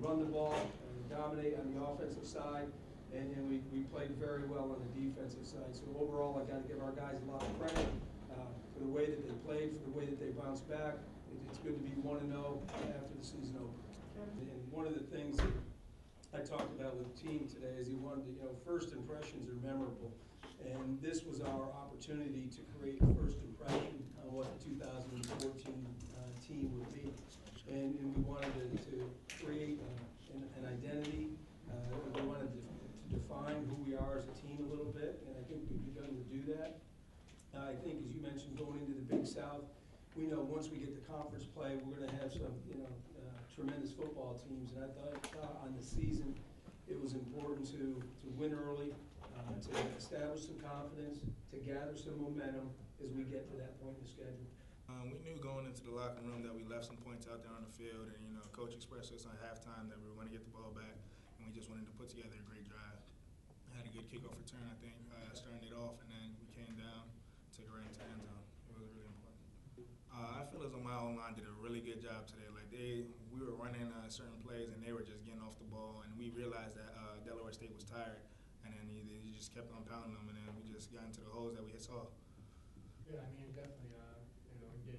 run the ball, dominate on the offensive side, and we played very well on the defensive side. So overall, I got to give our guys a lot of credit for the way that they played, for the way that they bounced back. It's good to be 1-0 after the season opened. And one of the things that I talked about with the team today is he wanted to, first impressions are memorable. And this was our opportunity to create a first impression on what the 2014 team would be. And we wanted to create an identity. We wanted to define who we are as a team a little bit, and I think we've begun to do that. I think, as you mentioned, going into the Big South, we know once we get to conference play, we're going to have some, tremendous football teams. And I thought on the season, it was important to win early, to establish some confidence, to gather some momentum as we get to that point in the schedule. We knew going into the locker room that we left some points out there on the field, and Coach expressed us on halftime that we were going to get the ball back, and we just wanted to put together a great drive. Had a good kickoff return, I think, starting it off, and then we came down, took it right into the end zone. It was really important. I feel as though my O-line did a really good job today. We were running certain plays, and they were just getting off the ball, and we realized that Delaware State was tired, and then he just kept on pounding them, and then we just got into the holes that we saw. Yeah, I mean, definitely, we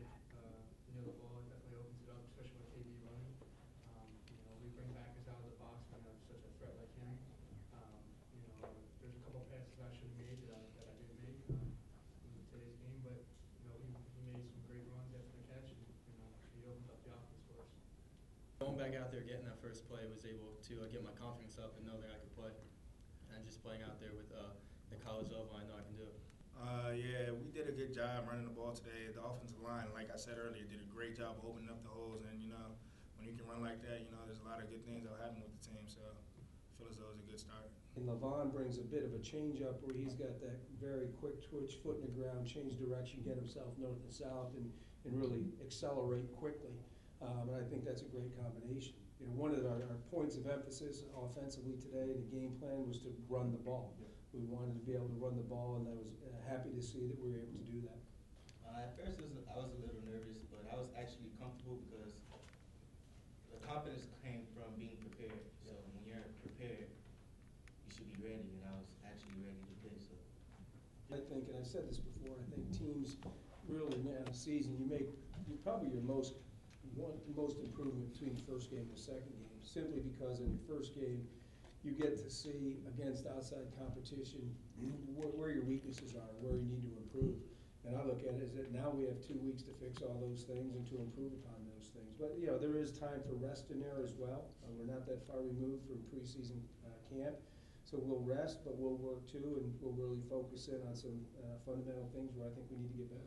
get the ball, it definitely opens it up, especially with KB running. We bring backers out of the box when you have such a threat like him. There's a couple passes I should have made that I didn't make in today's game, but he made some great runs after the catch, and he opened up the offense for us. Going back out there, getting that first play, was able to get my confidence up and know that I could play. And just playing out there with the college level, I know I can do it. Yeah, we did a good job running the ball today. The offensive line, like I said earlier, did a great job of opening up the holes. And, when you can run like that, there's a lot of good things that will happen with the team. So I feel as though it was a good start. And Levon brings a bit of a change up where he's got that very quick twitch, foot in the ground, change direction, get himself north and south, and really accelerate quickly. And I think that's a great combination. One of our points of emphasis offensively today in the game plan was to run the ball. We wanted to be able to run the ball, and I was happy to see that we were able to do that. At first, I was a little nervous, but I was actually comfortable because the confidence came from being prepared. So when you're prepared, you should be ready, and I was actually ready to play. So I think, and I've said this before, I think teams really in a season, you probably your most improvement between the first game and the second game, simply because in your first game, you get to see against outside competition where your weaknesses are, where you need to improve. And I look at it as that now we have 2 weeks to fix all those things and to improve upon those things. But there is time for rest in there as well. We're not that far removed from preseason camp, so we'll rest, but we'll work too, and we'll really focus in on some fundamental things where I think we need to get better.